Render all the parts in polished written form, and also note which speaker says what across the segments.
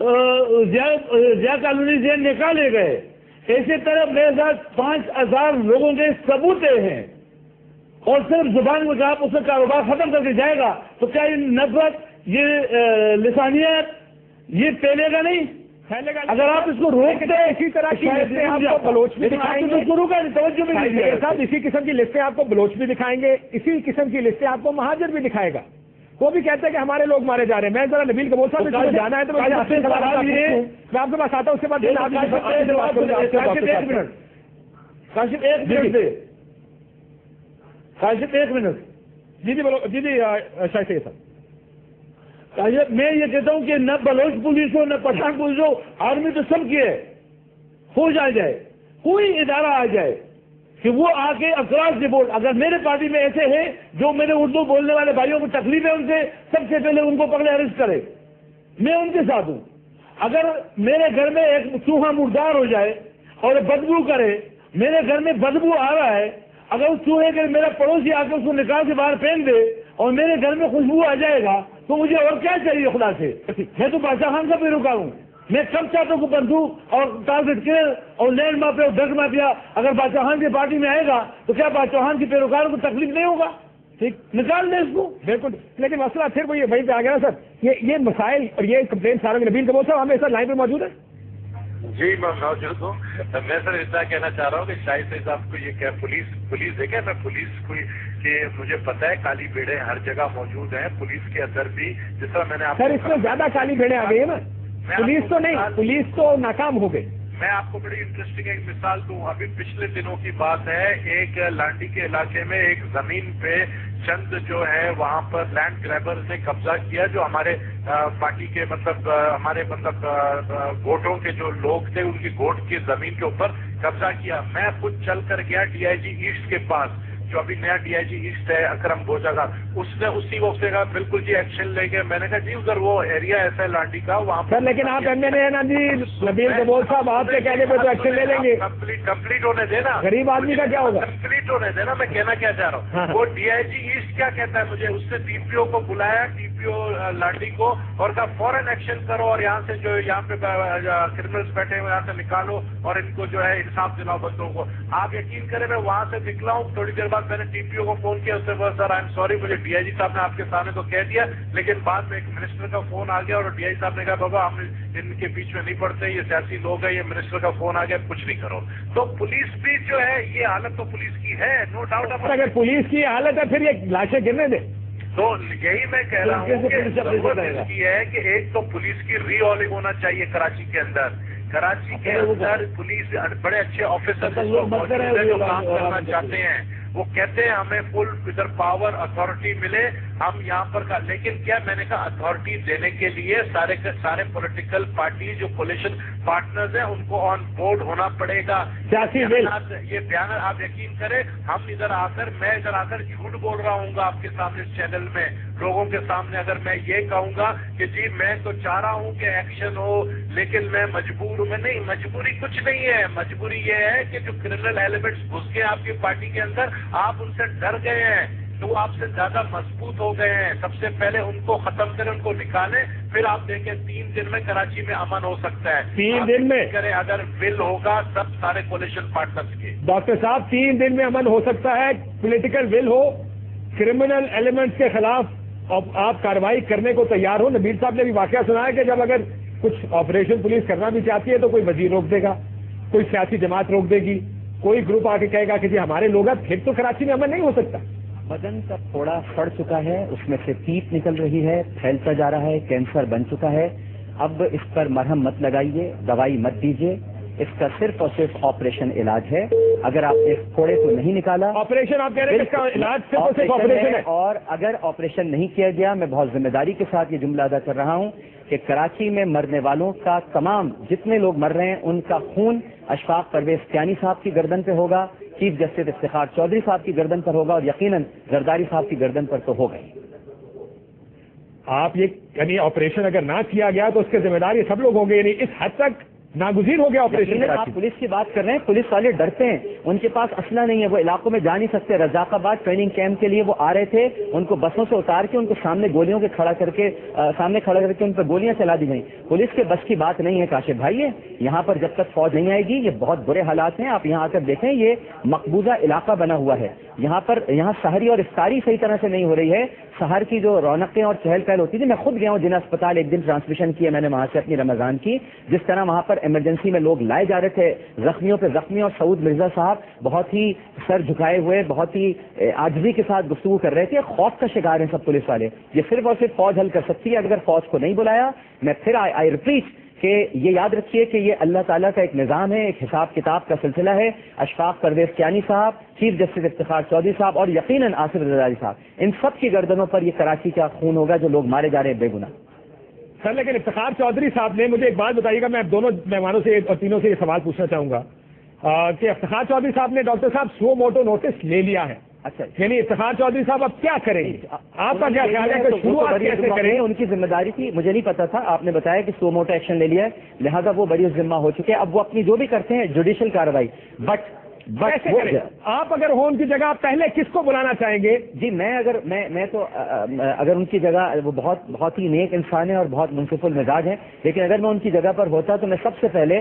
Speaker 1: Zia colony سے نکالے گئے، اسی طرح میرے ساتھ 5000 لوگوں کے ثبوت ہیں، اور صرف زبان میں آپ اس کا کاروبار ختم کر کے جائے گا تو کیا یہ نفرت، یہ لسانیت یہ پھیلے گا نہیں؟ اگر آپ اس کو روک دیں، اسی طرح کی لسٹیں آپ کو بلوچ بھی دکھائیں گے، توجہ بھی نہیں صاحب، اسی قسم کی لسٹیں آپ کو بلوچ بھی دکھائیں گے، اسی قسم کی لسٹیں آپ کو مہاجر بھی دکھائے گا۔ وہ بھی کہتے ہیں کہ ہمارے لوگ مارے جا رہے ہیں۔ میں ذرا نبیل کمول صاحب سے جانا ہے تو میں آپ کے پاس آتا ہوں، اس کے بعد کاشف ایک منٹ
Speaker 2: جی جی بولو جی جی شاید صاحب،
Speaker 1: میں یہ کہتا ہوں کہ نہ بلوچ پولیس ہو نہ پٹھان پولیس ہو، آرمی تو سب کی ہے، فوج آ جائے، کوئی ادارہ آ جائے کہ وہ آ کے اکراس رپورٹ، اگر میرے پارٹی میں ایسے ہیں جو میرے اردو بولنے والے بھائیوں کو تکلیف ہے ان سے، سب سے پہلے ان کو پکڑے اریسٹ کرے، میں ان کے ساتھ ہوں۔ اگر میرے گھر میں ایک چوہا مردار ہو جائے اور بدبو کرے، میرے گھر میں بدبو آ رہا ہے، اگر اس چوہے کے میرا پڑوسی آ کے اس کو نکال کے باہر پھینک دے اور میرے گھر میں خوشبو آ جائے گا تو مجھے اور کیا چاہیے خدا سے؟ میں تو بادشاہ خان کا پیروکار ہوں، میں کب چاہتا ہوں کہ بندوق اور ٹارگٹ کلر اور لینڈ مافیا اور ڈرگ مافیا اگر بادشاہ خان کی پارٹی میں آئے گا تو کیا بادشاہ خان کے پیروکاروں کو تکلیف نہیں ہوگا؟ ٹھیک، نکال دیں اس کو،
Speaker 2: بالکل۔ لیکن مسئلہ پھر وہ یہ وہیں پہ آ گیا نا سر، یہ مسائل اور یہ کمپلین سارا نبیل کمول صاحب ہمیں سر لائن پہ موجود ہے؟
Speaker 3: جی میں موجود ہوں۔ میں سر اتنا کہنا چاہ رہا ہوں کہ شاہد صاحب کو یہ کیا پولیس دیکھیں، میں پولیس کو کہ مجھے پتہ ہے کالی بھیڑیں ہر جگہ موجود ہیں، پولیس کے اندر بھی، جس طرح میں نے
Speaker 2: سر اس میں زیادہ کالی بھیڑیں آ گئی ہیں نا، پولیس تو نہیں، پولیس تو ناکام ہو گئی۔
Speaker 3: میں آپ کو بڑی انٹرسٹنگ ایک مثال دوں، ابھی پچھلے دنوں کی بات ہے، ایک لانڈی کے علاقے میں ایک زمین پہ چند جو ہے وہاں پر لینڈ گریبرز نے قبضہ کیا، جو ہمارے پارٹی کے ہمارے گوٹوں کے جو لوگ تھے ان کی گوٹ کی زمین کے اوپر قبضہ کیا۔ میں خود چل کر گیا ڈی آئی جی ایسٹ کے پاس، جو ابھی نیا ڈی آئی جی ایسٹ ہے اکرم گوجا کا، اس نے اسی وقت کہا بالکل جی ایکشن لے گئے۔ میں نے کہا جی ادھر وہ ایریا ایسا ہے لانڈی کا وہاں پر،
Speaker 2: لیکن آپ ایم ایل اے ہیں نا جی نبیل کمول صاحب، آپ کے کہنے پہ تو ایکشن لے لیں گے،
Speaker 3: کمپلیٹ ہونے دینا،
Speaker 2: غریب آدمی کا کیا ہوگا؟
Speaker 3: کمپلیٹ ہونے دینا، میں کہنا کیا چاہ رہا ہوں، وہ ڈی آئی جی ایسٹ کیا کہتا ہے مجھے، اس نے ڈی پی او کو بلایا، ڈی پی او لانڈی کو، اور کہا فوراً ایکشن کرو اور یہاں سے جو یہاں پہ کرمنلز بیٹھے ہوئے یہاں سے نکالو اور ان کو جو ہے انصاف دلاؤ بندوں کو۔ آپ یقین کریں میں وہاں سے نکلا ہوں، تھوڑی دیر بعد میں نے ڈی پی او کو فون کیا، اس سے بہت سر آئی ایم سوری، مجھے ڈی آئی جی صاحب نے آپ کے سامنے تو کہہ دیا، لیکن بعد میں ایک منسٹر کا فون آ گیا اور ڈی آئی صاحب نے کہا بابا ہم ان کے بیچ میں نہیں پڑتے، یہ سیاسی لوگ ہیں، یہ منسٹر کا فون آ گیا، کچھ نہیں کرو۔ تو پولیس بھی جو ہے یہ حالت تو پولیس کی ہے، نو ڈاؤٹ۔
Speaker 2: اگر پولیس کی حالت ہے پھر یہ لاشیں گرنے دیں۔
Speaker 3: تو یہی میں کہہ رہا ہوں کہ ضرورت اس کی ہے کہ ایک تو پولیس کی ری آلنگ ہونا چاہیے کراچی کے اندر، کراچی کے اندر پولیس بڑے اچھے آفیسر جو کام کرنا چاہتے ہیں، وہ کہتے ہیں ہمیں فل ادھر پاور اتھارٹی ملے، ہم یہاں پر کا، لیکن کیا میں نے کہا اتھارٹی دینے کے لیے سارے کے سارے پولیٹیکل پارٹی جو کولیشن پارٹنرز ہیں ان کو آن بورڈ ہونا پڑے گا۔ یہ بیان آپ یقین کریں، ہم ادھر آ کر میں ادھر آ کر جھوٹ بول رہا ہوں گا آپ کے سامنے چینل میں لوگوں کے سامنے، اگر میں یہ کہوں گا کہ جی میں تو چاہ رہا ہوں کہ ایکشن ہو لیکن میں مجبور ہوں، میں نہیں، مجبوری کچھ نہیں ہے، مجبوری یہ ہے کہ جو کرمنل ایلیمنٹس گھس گئے آپ کی پارٹی کے اندر، آپ ان سے ڈر گئے ہیں، تو وہ آپ سے زیادہ مضبوط ہو گئے ہیں، سب سے پہلے ان کو ختم کریں، ان کو نکالیں، پھر آپ دیکھیں 3 دن میں کراچی میں امن ہو سکتا ہے۔
Speaker 2: 3 دن میں
Speaker 3: کریں اگر ول ہوگا سب سارے کولیشن پارٹنرز کے۔
Speaker 2: ڈاکٹر صاحب 3 دن میں امن ہو سکتا ہے، political will who, criminal elements کے خلاف آپ کارروائی کرنے کو تیار ہو۔ نبیل صاحب نے بھی واقعہ سنا ہے کہ جب اگر کچھ آپریشن پولیس کرنا بھی چاہتی ہے تو کوئی وزیر روک دے گا، کوئی سیاسی جماعت روک دے گی، کوئی گروپ آ کے کہے گا کہ جی ہمارے لوگ ہیں، پھر تو کراچی میں امن نہیں ہو سکتا۔
Speaker 4: بدن کا پھوڑا سڑ چکا ہے، اس میں سے پیپ نکل رہی ہے، پھیلتا جا رہا ہے، کینسر بن چکا ہے، اب اس پر مرہم مت لگائیے، دوائی مت دیجیے، اس کا صرف اور صرف آپریشن علاج ہے۔ اگر آپ اس پھوڑے کو نہیں نکالا،
Speaker 2: آپریشن آپ کہہ رہے ہیں اس کا علاج صرف اور صرف آپریشن ہے،
Speaker 4: اور اگر آپریشن نہیں کیا گیا، میں بہت ذمہ داری کے ساتھ یہ جملہ ادا کر رہا ہوں کہ کراچی میں مرنے والوں کا تمام جتنے لوگ مر رہے ہیں ان کا خون اشفاق پرویز کیانی صاحب کی گردن پہ ہوگا، چیف جسٹس افتخار چودھری صاحب کی گردن پر ہوگا، اور یقیناً زرداری صاحب کی گردن پر تو ہوگا ہی۔
Speaker 2: آپ یہ یعنی آپریشن اگر نہ کیا گیا تو اس کے ذمہ دار یہ سب لوگ ہوں گے، یعنی اس حد تک नागुजीर हो गया ऑपरेशन।
Speaker 4: आप पुलिस की बात कर रहे हैं, पुलिस वाले डरते हैं, उनके पास असला नहीं है, वो इलाकों में जा नहीं सकते। रजाकाबाद ट्रेनिंग कैंप के लिए वो आ रहे थे, उनको बसों से उतार के उनको सामने गोलियों के खड़ा करके उन पर गोलियां चला दी गई। पुलिस के बस की बात नहीं है काशिफ भाई। ये यहाँ पर जब तक फौज नहीं आएगी, ये बहुत बुरे हालात हैं। आप यहाँ आकर देखें, ये मकबूजा इलाका बना हुआ है। यहाँ सहरी और इफ्तारी सही तरह से नहीं हो रही है। शहर की जो रौनकें और चहल पहल होती थी, मैं खुद गया हूँ जिना अस्पताल, एक दिन ट्रांसमिशन किया मैंने वहां से अपनी रमजान की, जिस तरह वहां पर इमरजेंसी में लोग लाए जा रहे थे, जख्मियों पे जख्मी, और सऊद मिर्जा साहब बहुत ही सर झुकाए हुए, बहुत ही आजिज़ी के साथ गुफ्तगू कर रहे थे। खौफ का शिकार हैं सब पुलिस वाले। ये सिर्फ और सिर्फ फौज हल कर सकती है। अगर फौज को नहीं बुलाया, मैं फिर आई रिपीट कि ये याद रखिए कि ये अल्लाह ताला का एक निज़ाम है, एक हिसाब किताब का सिलसिला है। अशफाक परवेज कियानी साहब, चीफ जस्टिस इफ्तिखार चौधरी साहब और यकीनन आसिफ रज़ाई साहब, इन सब की गर्दनों पर ये कराची का खून होगा जो लोग मारे जा रहे हैं बेगुनाह।
Speaker 2: सर, लेकिन इफ्तिखार चौधरी साहब ने, मुझे एक बात बताइएगा, मैं दोनों मेहमानों से और तीनों से ये सवाल पूछना चाहूंगा कि इफ्तिखार चौधरी साहब ने डॉक्टर साहब सुओ मोटो नोटिस ले लिया है।
Speaker 4: अच्छा,
Speaker 2: यानी इफ्तिखार चौधरी साहब अब क्या करेंगे? आपका क्या ख्याल है कि शुरुआत कैसे करेंगे?
Speaker 4: उनकी जिम्मेदारी थी, मुझे नहीं पता था। आपने बताया कि सुओ मोटो एक्शन ले लिया है, लिहाजा वो बड़ी जिम्मा हो चुके हैं। अब वो अपनी जो भी करते हैं जुडिशियल कार्रवाई, बट
Speaker 2: कैसे करें? आप अगर हो उनकी जगह, पहले किसको बुलाना चाहेंगे?
Speaker 4: जी, मैं तो अगर उनकी जगह, वो बहुत ही नेक इंसान है और बहुत मुनसिफुल मिजाज है, लेकिन अगर मैं उनकी जगह पर होता तो मैं सबसे पहले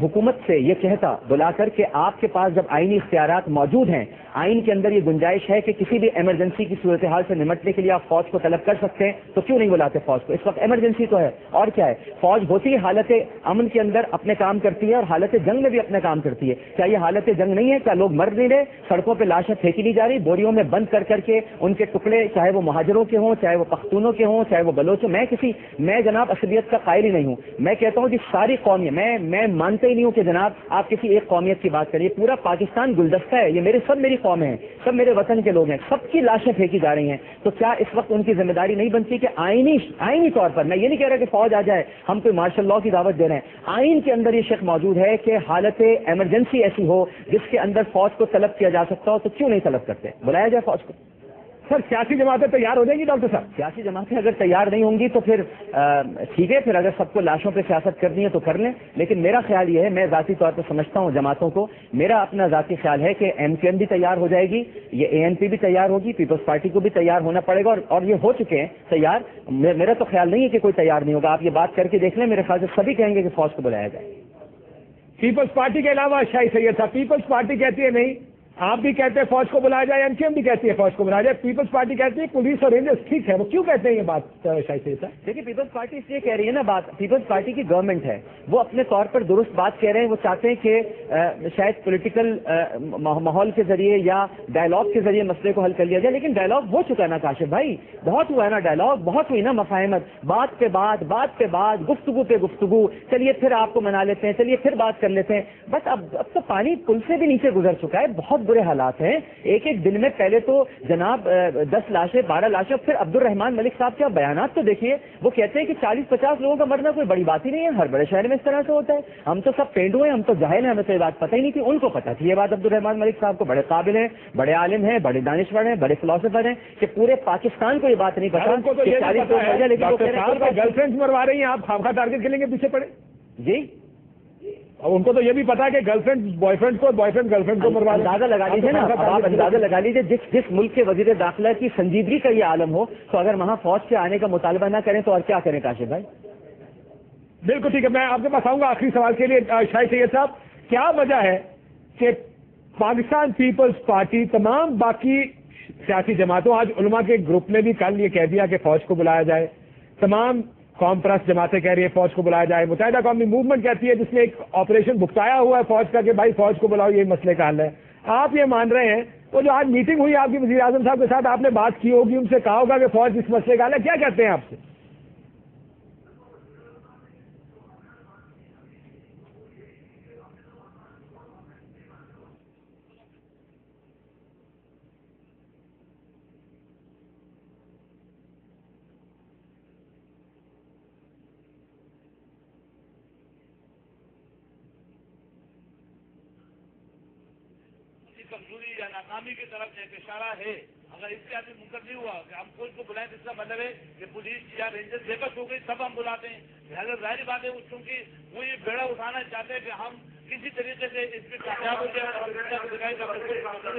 Speaker 4: हुकूमत से ये कहता बुलाकर के, आपके पास जब आईनी इख्तियारात मौजूद हैं, आइन के अंदर ये गुंजाइश है कि किसी भी इमरजेंसी की सूरत हाल से निमटने के लिए आप फौज को तलब कर सकते हैं, तो क्यों नहीं बुलाते फौज को? इस वक्त इमरजेंसी तो है, और क्या है? फौज होती है हालत अमन के अंदर अपने काम करती है और हालत जंग में भी अपने काम करती है। क्या ये हालत जंग नहीं है? क्या लोग मर नहीं रहे? सड़कों पे लाशें फेंकी नहीं जा रही, बोरियों में बंद कर करके उनके टुकड़े, चाहे वो मुहाजिरों के हों, चाहे वो पख्तूनों के हों, चाहे वो बलोचों। मैं जनाब असलियत का कायल ही नहीं हूं। मैं कहता हूं कि सारी कौमियत, मैं मानता ही नहीं हूं कि जनाब आप किसी एक कौमियत की बात करिए। पूरा पाकिस्तान गुलदस्ता है, ये मेरी कौम है, सब मेरे वतन के लोग हैं, सबकी लाशें फेंकी जा रही हैं। तो क्या इस वक्त उनकी जिम्मेदारी नहीं बनती कि आईनी तौर पर, मैं ये नहीं कह रहा कि फौज आ जाए, हम कोई मार्शल लॉ की दावत दे रहे हैं, आइन के अंदर ये शक मौजूद है कि हालत इमरजेंसी ऐसी हो जिसके अंदर फौज को तलब किया जा सकता हो, तो क्यों नहीं तलब करते? बुलाया जाए फौज को।
Speaker 2: सर, सियासी जमातें तैयार हो जाएंगी डॉक्टर साहब?
Speaker 4: सियासी जमातें अगर तैयार नहीं होंगी तो फिर ठीक है, फिर अगर सबको लाशों पे सियासत करनी है तो कर लें। लेकिन मेरा ख्याल ये है, मैं जाती तौर पर समझता हूँ जमातों को, मेरा अपना जाती ख्याल है कि एमक्यूएम भी तैयार हो जाएगी, ये एएनपी भी तैयार होगी, पीपल्स पार्टी को भी तैयार होना पड़ेगा, और ये हो चुके हैं तैयार। मेरा तो ख्याल नहीं है कि कोई तैयार नहीं होगा। आप ये बात करके देख लें, मेरे ख्याल से सभी कहेंगे कि फौज को बुलाया जाए।
Speaker 2: पीपल्स पार्टी के अलावा शाही सैयद साहब, पीपल्स पार्टी कहती है नहीं, आप भी कहते हैं फौज को बुलाया जाए, एमक्यूएम भी कहती है फौज को बुलाया जाए, पीपल्स पार्टी कहती है पुलिस और रेंजर्स ठीक है। वो क्यों कहते हैं ये बात शाही सैयद साहब?
Speaker 4: देखिए, पीपल्स पार्टी इसलिए कह रही है ना बात, पीपल्स पार्टी की गवर्नमेंट है, वो अपने तौर पर दुरुस्त बात कह रहे हैं। वो चाहते हैं कि शायद पॉलिटिकल माहौल के जरिए या डायलॉग के जरिए मसले को हल कर लिया जाए, लेकिन डायलॉग हो चुका है ना काशिफ भाई, बहुत हुआ है ना डायलॉग, बहुत हुई ना मफाहमत, बात पे बात, गुफ्तगू पे गुफ्तगू, चलिए फिर आपको मना लेते हैं, चलिए फिर बात कर लेते हैं, बस अब तो पानी पुल से भी नीचे गुजर चुका है। बहुत बुरे हालात हैं। एक दिन में पहले तो जनाब 10 लाशें, 12 लाशें, फिर अब्दुल रहमान मलिक साहब के बयानात तो देखिए, वो कहते हैं कि 40-50 लोगों का मरना कोई बड़ी बात ही नहीं है, हर बड़े शहर में इस तरह से होता है। हम तो सब पेंडू हैं, हम तो जाहिल हैं, हमें तो ये बात पता ही नहीं थी। उनको पता थी ये बात, अब्दुल रहमान मलिक साहब को, बड़े काबिल हैं, बड़े आलिम हैं, बड़े दानिश्वर हैं, बड़े फिलोसोफर हैं, कि पूरे पाकिस्तान को ये बात नहीं पता।
Speaker 2: उनको तो ये पता है, लेकिन गर्लफ्रेंड मरवा रही हैं, आप खामखा टारगेट के लेंगे पीछे पड़े जी। और उनको तो ये भी पता है कि गर्लफ्रेंड बॉयफ्रेंड को, बॉयफ्रेंड गर्लफ्रेंड को मरवा।
Speaker 4: अंदाजा लगा लीजिए ना, आप अंदाजा लगा लीजिए, जिस मुल्क के वजीर दाखिला की संजीदगी का ये आलम हो, तो अगर वहां फौज के आने का मुतालबा ना करें तो और क्या करें काशिफ भाई?
Speaker 2: बिल्कुल ठीक है। मैं आपके पास आऊंगा आखिरी सवाल के लिए। शाही सैयद साहब, क्या वजह है कि पाकिस्तान पीपल्स पार्टी, तमाम बाकी सियासी जमातों, आज उलमा के ग्रुप ने भी कल ये कह दिया कि फौज को बुलाया जाए, तमाम कौम परस्त जमातें कह रही है फौज को बुलाया जाए, मुत्तहिदा कौमी मूवमेंट कहती है, जिसने एक ऑपरेशन भुगताया हुआ है फौज का कि भाई फौज को बुलाओ, ये मसले का हल है। आप ये मान रहे हैं, वो जो आज मीटिंग हुई आपकी वज़ीर आज़म साहब के साथ, आपने बात की होगी, उनसे कहा होगा कि फौज इस मसले का हल है, क्या कहते हैं आपसे?
Speaker 1: कमजोरी या नाकामी की तरफ एक इशारा है। अगर इससे आदमी मुनकर नहीं हुआ कि हम कोच को बुलाएं तो इसका मतलब है कि पुलिस या रेंजर बेबस हो गई, तब हम बुलाते हैं। लिहाजा जाहिर बात है क्योंकि वो ये बेड़ा उठाना चाहते हैं कि हम किसी तरीके से इसमें कामयाब हो जाए और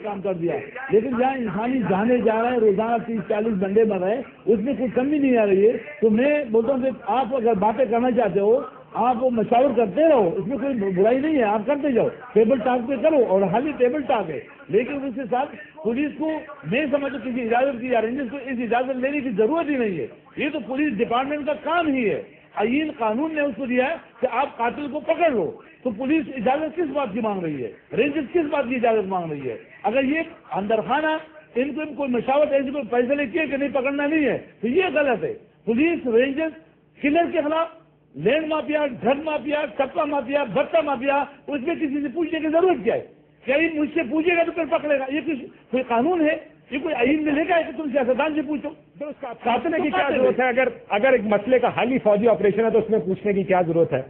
Speaker 1: काम कर दिया। लेकिन जहाँ इंसानी जाने जा रहे हैं, रोजाना 30-40 बंदे मर रहे हैं, उसमें कोई कमी नहीं आ रही है। तो मैं बोलता हूँ कि आप अगर बातें करना चाहते हो, आप वो मशावर करते रहो, इसमें कोई बुराई नहीं है, आप करते जाओ, टेबल टॉक पे करो, और खाली टेबल टॉक है। लेकिन उसके साथ पुलिस को मैं समझो किसी इजाजत की या रेंजर्स को इस इजाजत लेने की जरूरत ही नहीं है। ये तो पुलिस डिपार्टमेंट का काम ही है। आईन कानून ने उसको दिया है कि आप कातिल को पकड़ लो, तो पुलिस इजाजत किस बात की मांग रही है, रेंजर्स किस बात की इजाजत मांग रही है? अगर ये अंदर खाना इनको कोई मशावत ऐसे कोई फैसले किए कि नहीं पकड़ना नहीं है, तो ये गलत है। पुलिस रेंजर्स किलर के खिलाफ, लैंड माफिया, ड्रग माफिया, टप्पा माफिया, भत्ता माफिया, उसमें किसी से पूछने की जरूरत क्या है? क्या ये मुझसे पूछेगा तो फिर पकड़ेगा? ये कोई कानून है? ये कोई आईन में लिखा है कि तुम सियासतदान से पूछो?
Speaker 2: तो उसका काटने की क्या जरूरत है? अगर एक मसले का हाल ही फौजी ऑपरेशन है तो उसमें पूछने की क्या जरूरत है?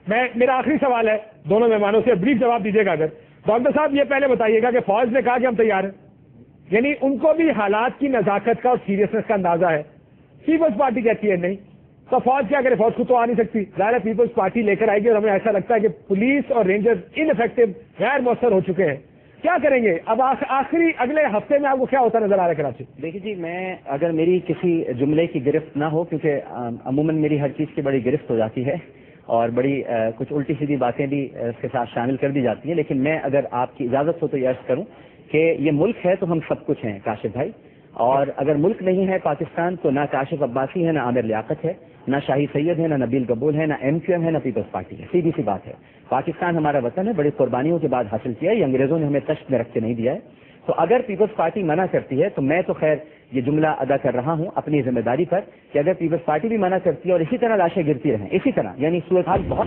Speaker 2: मेरा आखिरी सवाल है दोनों मेहमानों से, ब्रीफ जवाब दीजिएगा। अगर डॉक्टर साहब ये पहले बताइएगा कि फौज ने कहा कि हम तैयार हैं, यानी उनको भी हालात की नजाकत का और सीरियसनेस का अंदाजा है। पीपल्स पार्टी कहती है नहीं, तो फौज क्या करे? फौज को तो आ नहीं सकती, ज़ाहिर है पीपल्स पार्टी लेकर आएगी। और हमें ऐसा लगता है कि पुलिस और रेंजर्स इनइफेक्टिव, गैर मौसर हो चुके हैं। क्या करेंगे अब? आखिरी अगले हफ्ते में आपको क्या होता नजर आ रहा है कराची?
Speaker 4: देखिए जी, मैं अगर मेरी किसी जुमले की गिरफ्त ना हो, क्योंकि अमूमन मेरी हर चीज़ की बड़ी गिरफ्त हो जाती है और बड़ी कुछ उल्टी सीधी बातें भी इसके साथ शामिल कर दी जाती हैं, लेकिन मैं अगर आपकी इजाज़त हो तो ये अर्ज़ करूं कि ये मुल्क है तो हम सब कुछ हैं काशिफ भाई, और अगर मुल्क नहीं है पाकिस्तान तो ना काशिफ अब्बासी है, ना आमिर लियाकत है, ना शाही सैयद है, ना नबील कबूल है, ना MQM है, ना पीपल्स पार्टी है। सीधी सी बात है। पाकिस्तान हमारा वतन है, बड़ी कुर्बानियों के बाद हासिल किया है, ये अंग्रेजों ने हमें तश्त में रख के नहीं दिया है। तो अगर पीपल्स पार्टी मना करती है तो मैं तो खैर ये जुमला अदा कर रहा हूं अपनी जिम्मेदारी पर कि अगर पीपल्स पार्टी भी मना करती है और इसी तरह लाशें गिरती रहें, इसी तरह, यानी सूरत हाल बहुत